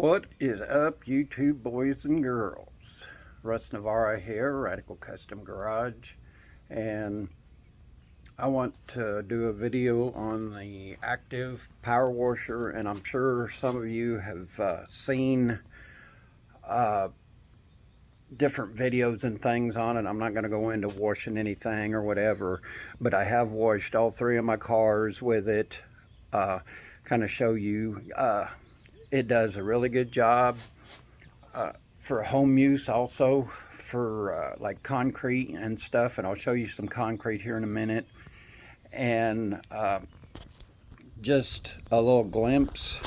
What is up, YouTube boys and girls? Russ Navarro here, Radical Custom Garage, and I want to do a video on the Active Power Washer, and I'm sure some of you have seen different videos and things on it. I'm not going to go into washing anything or whatever, but I have washed all three of my cars with it. Kind of show you. It does a really good job for home use, also for like concrete and stuff, and I'll show you some concrete here in a minute. And just a little glimpse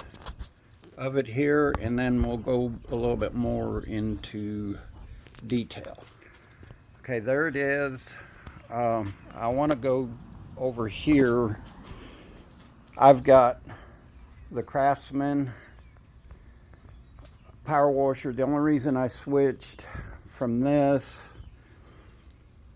of it here, and then we'll go a little bit more into detail. Okay, there it is. I want to go over here. I've got the Craftsman power washer. The only reason I switched from this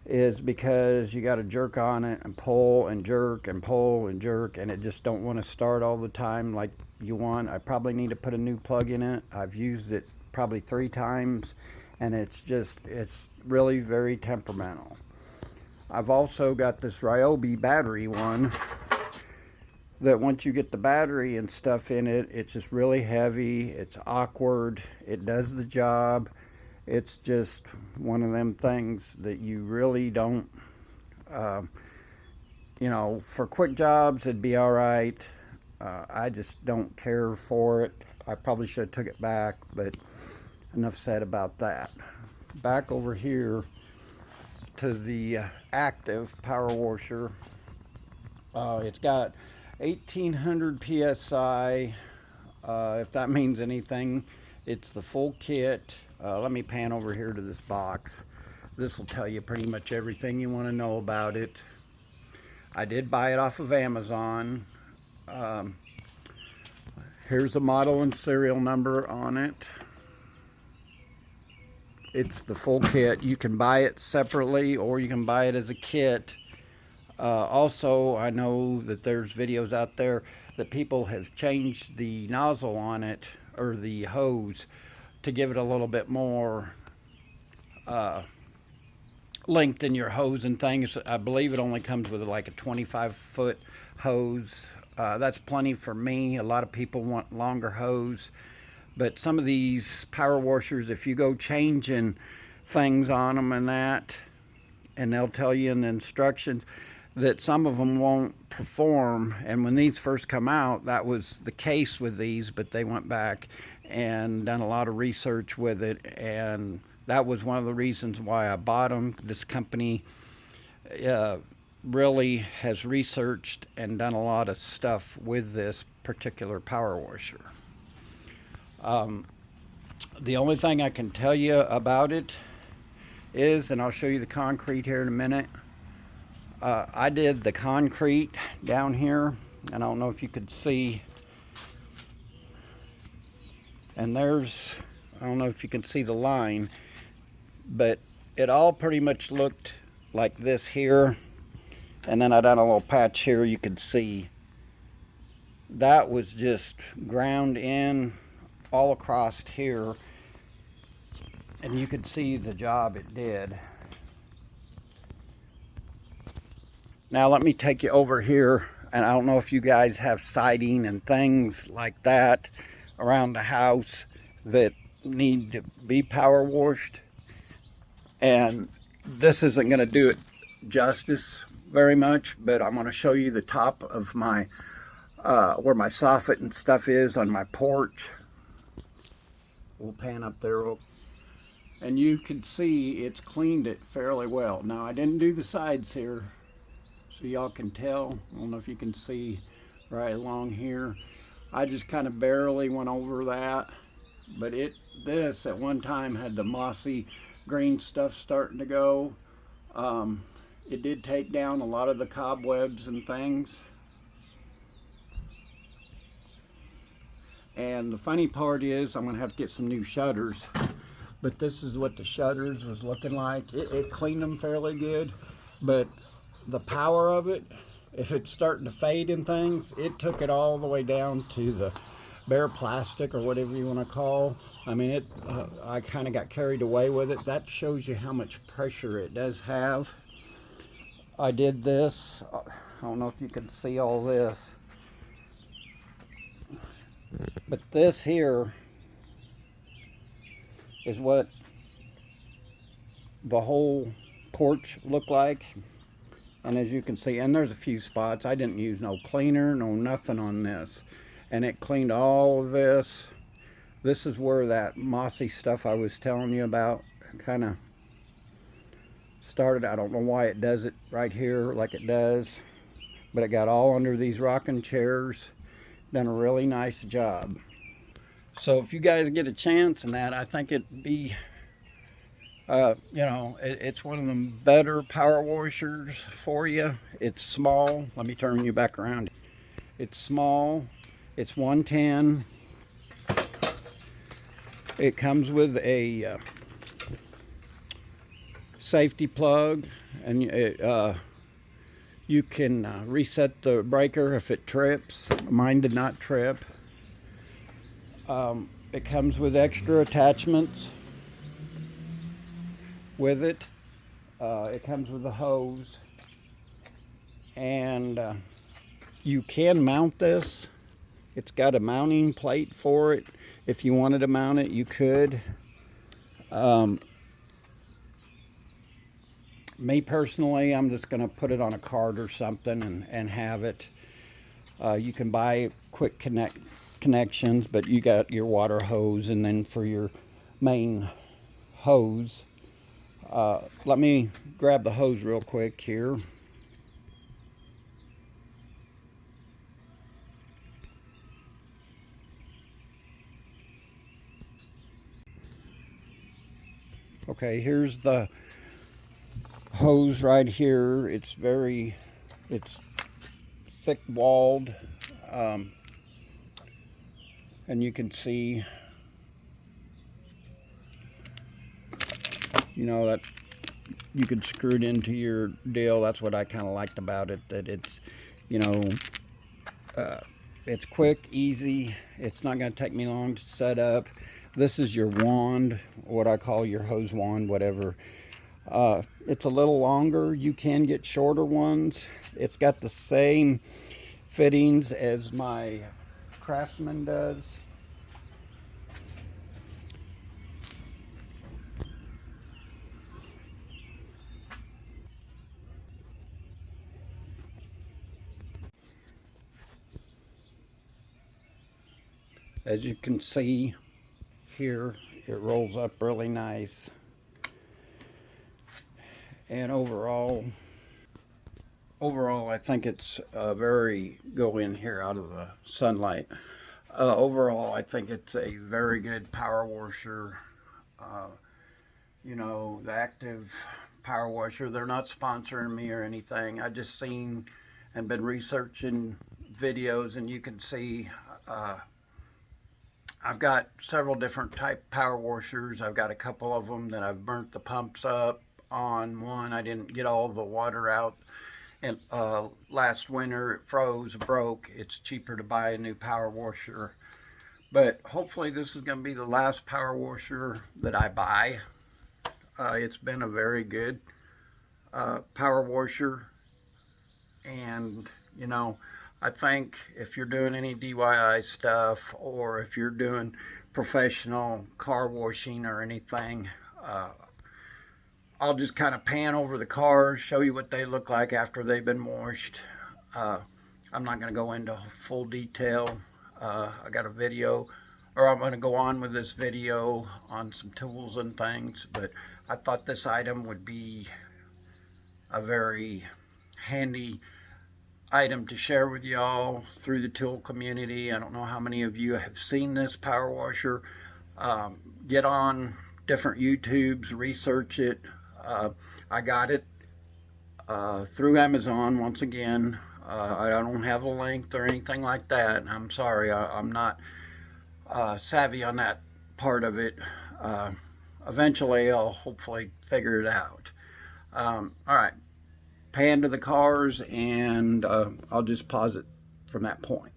is because you got to jerk on it and pull and jerk and pull and jerk, and it just don't want to start all the time like you want. I probably need to put a new plug in it. I've used it probably 3 times, and it's really very temperamental. I've also got this Ryobi battery one that once you get the battery and stuff in it, it's just really heavy, it's awkward, it does the job. It's just one of them things that you really don't, you know, for quick jobs it'd be all right. I just don't care for it. I probably should have took it back, but enough said about that. Back over here to the Active Power Washer. It's got 1800 psi, if that means anything. It's the full kit. Let me pan over here to this box. This will tell you pretty much everything you want to know about it. I did buy it off of Amazon. Here's the model and serial number on it. It's the full kit. You can buy it separately or you can buy it as a kit. Also, I know that there's videos out there that people have changed the nozzle on it, or the hose, to give it a little bit more length in your hose and things. I believe it only comes with like a 25-foot hose. That's plenty for me. A lot of people want longer hose. But some of these power washers, if you go changing things on them and that, and they'll tell you in the instructions that some of them won't perform. And when these first come out, that was the case with these, but they went back and done a lot of research with it, and that was one of the reasons why I bought them. This company really has researched and done a lot of stuff with this particular power washer. The only thing I can tell you about it is, and I'll show you the concrete here in a minute, I did the concrete down here, and I don't know if you could see, and there's, I don't know if you can see the line, but it all pretty much looked like this here, and then I done a little patch here. You can see that was just ground in all across here, and you could see the job it did. Now let me take you over here, and I don't know if you guys have siding and things like that around the house that need to be power washed, and this isn't going to do it justice very much, but I'm going to show you the top of my where my soffit and stuff is on my porch. We'll pan up there, and you can see it's cleaned it fairly well. Now I didn't do the sides here, so y'all can tell. I don't know if you can see right along here. I just kind of barely went over that, but this at one time had the mossy green stuff starting to go. It did take down a lot of the cobwebs and things. And the funny part is I'm gonna have to get some new shutters, but this is what the shutters was looking like. It cleaned them fairly good, but the power of it, if it's starting to fade and things, it took it all the way down to the bare plastic or whatever you want to call. I mean, I kind of got carried away with it. That shows you how much pressure it does have. I did this. I don't know if you can see all this, but this here is what the whole porch looked like. And as you can see, and there's a few spots, I didn't use no cleaner, no nothing on this. And it cleaned all of this. This is where that mossy stuff I was telling you about kind of started. I don't know why it does it right here like it does, but it got all under these rocking chairs. Done a really nice job. So if you guys get a chance in that, I think it'd be you know, it's one of the better power washers for you. It's small. Let me turn you back around. It's small. It's 110. It comes with a safety plug, and you can reset the breaker if it trips. Mine did not trip. It comes with extra attachments with it. It comes with a hose, and you can mount this. It's got a mounting plate for it. If you wanted to mount it, you could. Me personally, I'm just going to put it on a cart or something and have it. You can buy quick connections, but you got your water hose, and then for your main hose, let me grab the hose real quick here. Okay, here's the hose right here. It's thick walled, and you can see, you know, that you could screw it into your deal. That's what I kind of liked about it, that it's, you know, it's quick, easy. It's not going to take me long to set up. This is your wand, what I call your hose wand, whatever. It's a little longer. You can get shorter ones. It's got the same fittings as my Craftsman does. As you can see here, it rolls up really nice. And overall, I think it's very, go in here out of the sunlight. Overall, I think it's a very good power washer. You know, the Active power washer, they're not sponsoring me or anything. I just seen and been researching videos, and you can see I've got several different type power washers. I've got a couple of them that I've burnt the pumps up on. One, I didn't get all the water out, and last winter it froze, broke. It's cheaper to buy a new power washer, but hopefully this is going to be the last power washer that I buy. It's been a very good power washer, and you know, I think if you're doing any DIY stuff, or if you're doing professional car washing or anything, I'll just kind of pan over the cars, show you what they look like after they've been washed. I'm not going to go into full detail. I got a video, or I'm going to go on with this video on some tools and things, but I thought this item would be a very handy item to share with y'all through the tool community. I don't know how many of you have seen this power washer. Get on different YouTubes, research it. I got it through Amazon once again. I don't have a link or anything like that. I'm sorry, I'm not savvy on that part of it. Eventually I'll hopefully figure it out. All right, pan to the cars, and I'll just pause it from that point.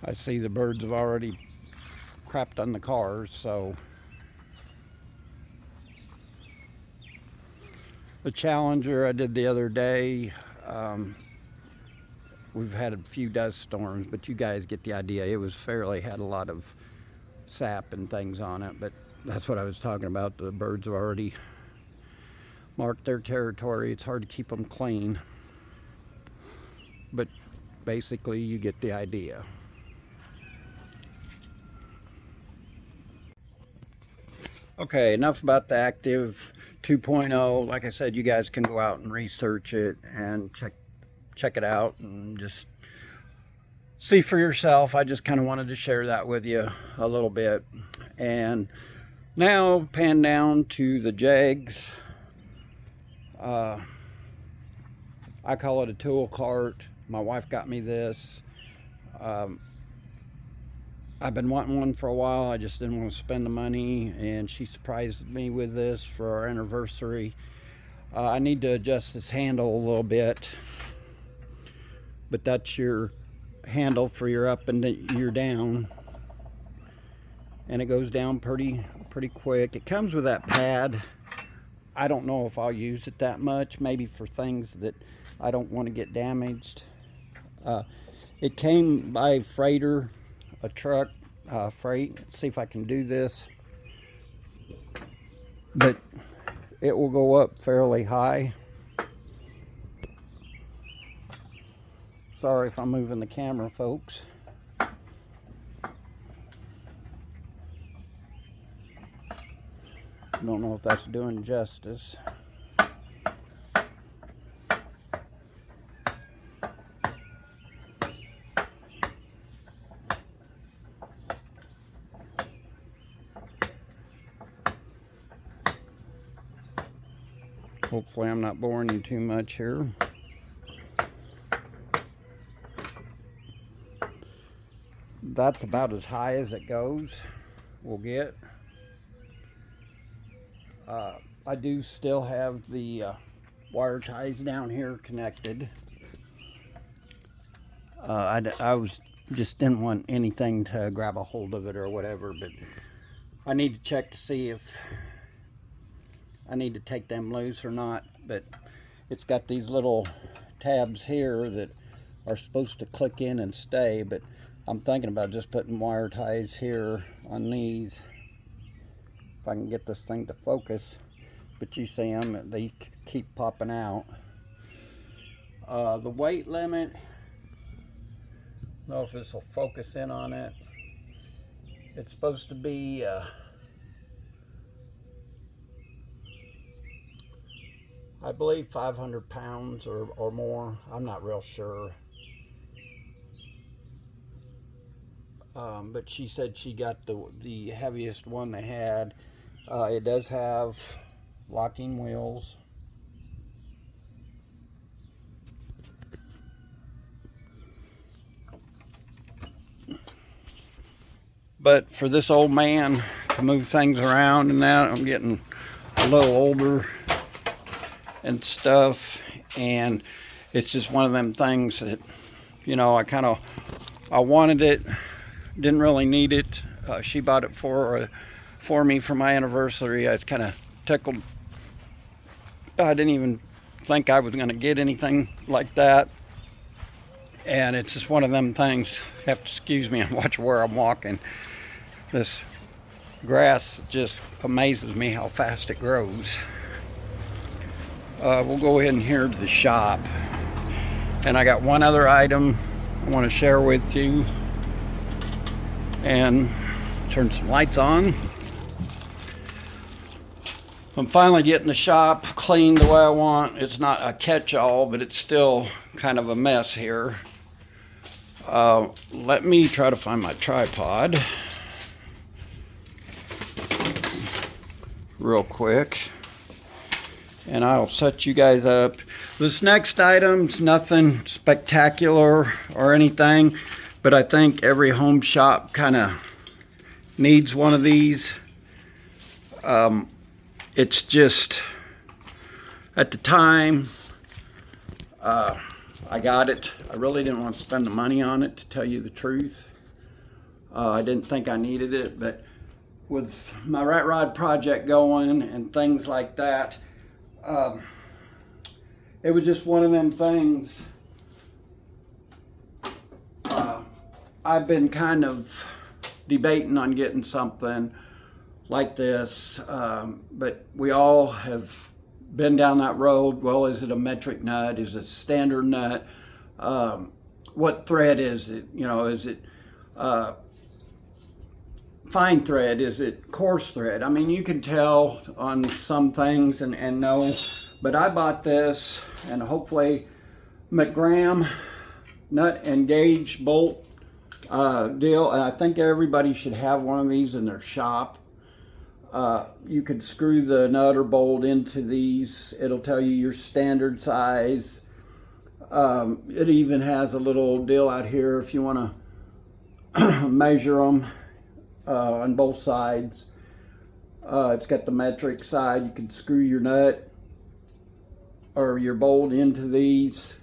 I see the birds have already crapped on the cars, so the Challenger I did the other day, we've had a few dust storms, but you guys get the idea. It was had a lot of sap and things on it, but that's what I was talking about. The birds have already marked their territory. It's hard to keep them clean, but basically you get the idea. Okay, enough about the Active 2.0. Like I said, you guys can go out and research it and check it out and just see for yourself. I just kind of wanted to share that with you a little bit. And now pan down to the Jegs. I call it a tool cart. My wife got me this. I've been wanting one for a while. I just didn't want to spend the money, and she surprised me with this for our anniversary. I need to adjust this handle a little bit, but that's your handle for your up and your down, and it goes down pretty quick. It comes with that pad. I don't know if I'll use it that much, maybe for things that I don't want to get damaged. It came by freighter, a truck freight. Let's see if I can do this, but it will go up fairly high. Sorry if I'm moving the camera, folks. Don't know if that's doing justice. Hopefully I'm not boring you too much here. That's about as high as it goes. We'll get. I do still have the wire ties down here connected. I was just didn't want anything to grab a hold of it or whatever, but I need to check to see if I need to take them loose or not. But it's got these little tabs here that are supposed to click in and stay, but I'm thinking about just putting wire ties here on these if I can get this thing to focus. But you see them, they keep popping out. The weight limit, I don't know if this will focus in on it. It's supposed to be I believe 500 pounds or more. I'm not real sure. But she said she got the heaviest one they had. It does have locking wheels. But for this old man to move things around, and now I'm getting a little older and stuff, and it's just one of them things that, you know, I wanted it, didn't really need it. She bought it for me for my anniversary. I was kind of tickled. I didn't even think I was going to get anything like that, and it's just one of them things. You have to excuse me and watch where I'm walking. This grass just amazes me how fast it grows. We'll go ahead and head to the shop, and I got one other item I want to share with you, and turn some lights on. I'm finally getting the shop cleaned the way I want. It's not a catch-all, but it's still kind of a mess here. Let me try to find my tripod real quick, and I'll set you guys up. This next item's nothing spectacular or anything, but I think every home shop kind of needs one of these. It's just, at the time I got it, I really didn't want to spend the money on it, to tell you the truth. I didn't think I needed it, but with my rat rod project going and things like that, it was just one of them things. I've been kind of debating on getting something like this, but we all have been down that road. Well, is it a metric nut? Is it a standard nut? What thread is it? You know, is it fine thread? Is it coarse thread? I mean, you can tell on some things and know, but I bought this, and hopefully McGram nut and gauge bolt deal, and I think everybody should have one of these in their shop. You could screw the nut or bolt into these. It'll tell you your standard size. It even has a little deal out here if you want to measure them on both sides. It's got the metric side. You can screw your nut or your bolt into these.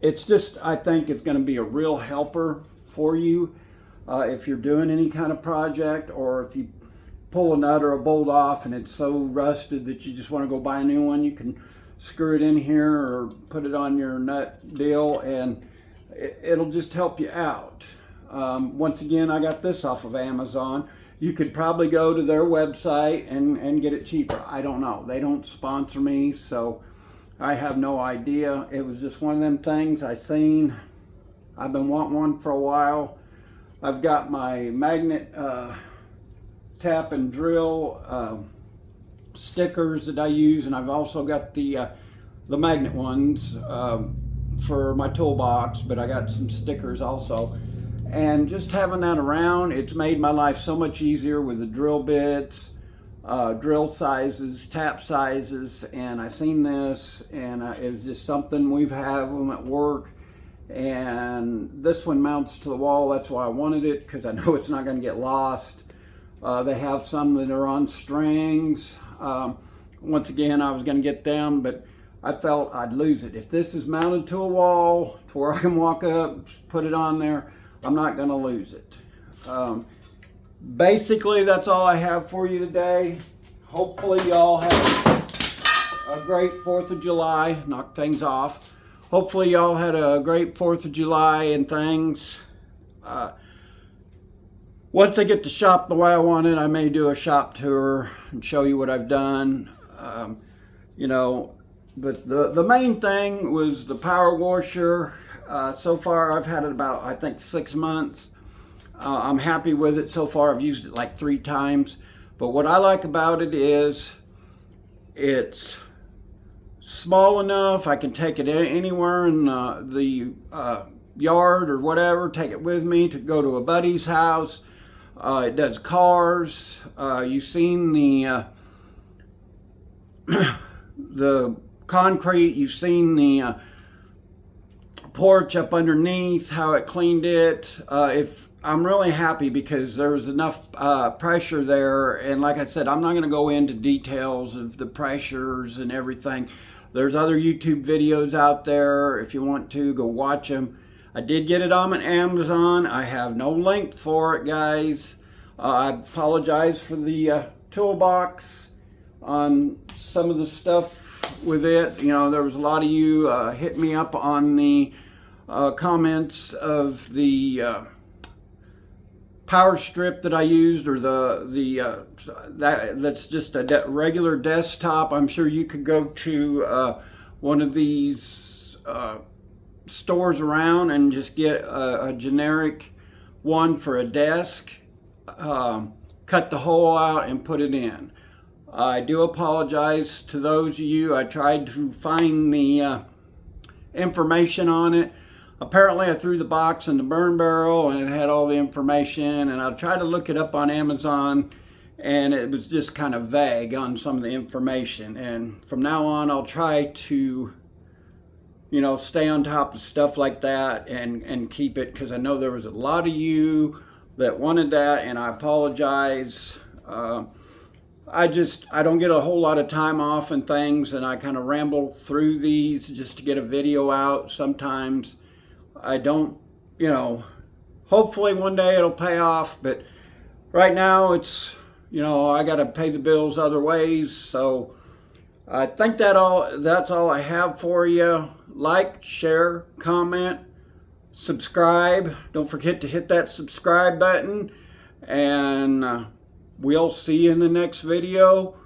It's just, I think it's going to be a real helper for you if you're doing any kind of project, or if you pull a nut or a bolt off and it's so rusted that you just want to go buy a new one. You can screw it in here or put it on your nut deal, and it'll just help you out. Once again, I got this off of Amazon. You could probably go to their website and get it cheaper. I don't know. They don't sponsor me, so I have no idea. It was just one of them things I seen. I've been wanting one for a while. I've got my magnet tap and drill stickers that I use, and I've also got the magnet ones for my toolbox, but I got some stickers also. And just having that around, it's made my life so much easier with the drill bits, drill sizes, tap sizes, and I seen this, and it was just something we've had them at work, and this one mounts to the wall. That's why I wanted it, because I know it's not going to get lost. They have some that are on strings. Once again, I was going to get them, but I felt I'd lose it. If this is mounted to a wall to where I can walk up, put it on there, I'm not going to lose it. Basically, that's all I have for you today. Hopefully y'all have a great 4th of July. Knock things off. Hopefully y'all had a great 4th of July and things. Once I get the shop the way I want it, I may do a shop tour and show you what I've done. You know, but the main thing was the power washer. So far I've had it about, I think, 6 months. I'm happy with it so far. I've used it like 3 times. But what I like about it is it's small enough. I can take it anywhere in the yard or whatever, take it with me to go to a buddy's house. It does cars. You've seen the concrete. You've seen the porch up underneath, how it cleaned it. If I'm really happy because there was enough pressure there, and like I said, I'm not going to go into details of the pressures and everything. There's other YouTube videos out there. If you want to, go watch them. I did get it on Amazon. I have no link for it, guys. I apologize for the toolbox on some of the stuff with it. You know, there was a lot of you hit me up on the comments of the power strip that I used, or that's just a regular desktop. I'm sure you could go to one of these stores around and just get a generic one for a desk, cut the hole out and put it in. I do apologize to those of you. I tried to find the information on it. Apparently I threw the box in the burn barrel and it had all the information, and I tried to look it up on Amazon and it was just kind of vague on some of the information. And from now on I'll try to, you know, stay on top of stuff like that and keep it, because I know there was a lot of you that wanted that, and I apologize. I don't get a whole lot of time off and things, and I kind of ramble through these just to get a video out. Sometimes I don't, you know, hopefully one day it'll pay off, but right now it's, you know, I got to pay the bills other ways. So I think that's all I have for you. Like, share, comment, subscribe. Don't forget to hit that subscribe button, and we'll see you in the next video.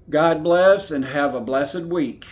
God bless and have a blessed week.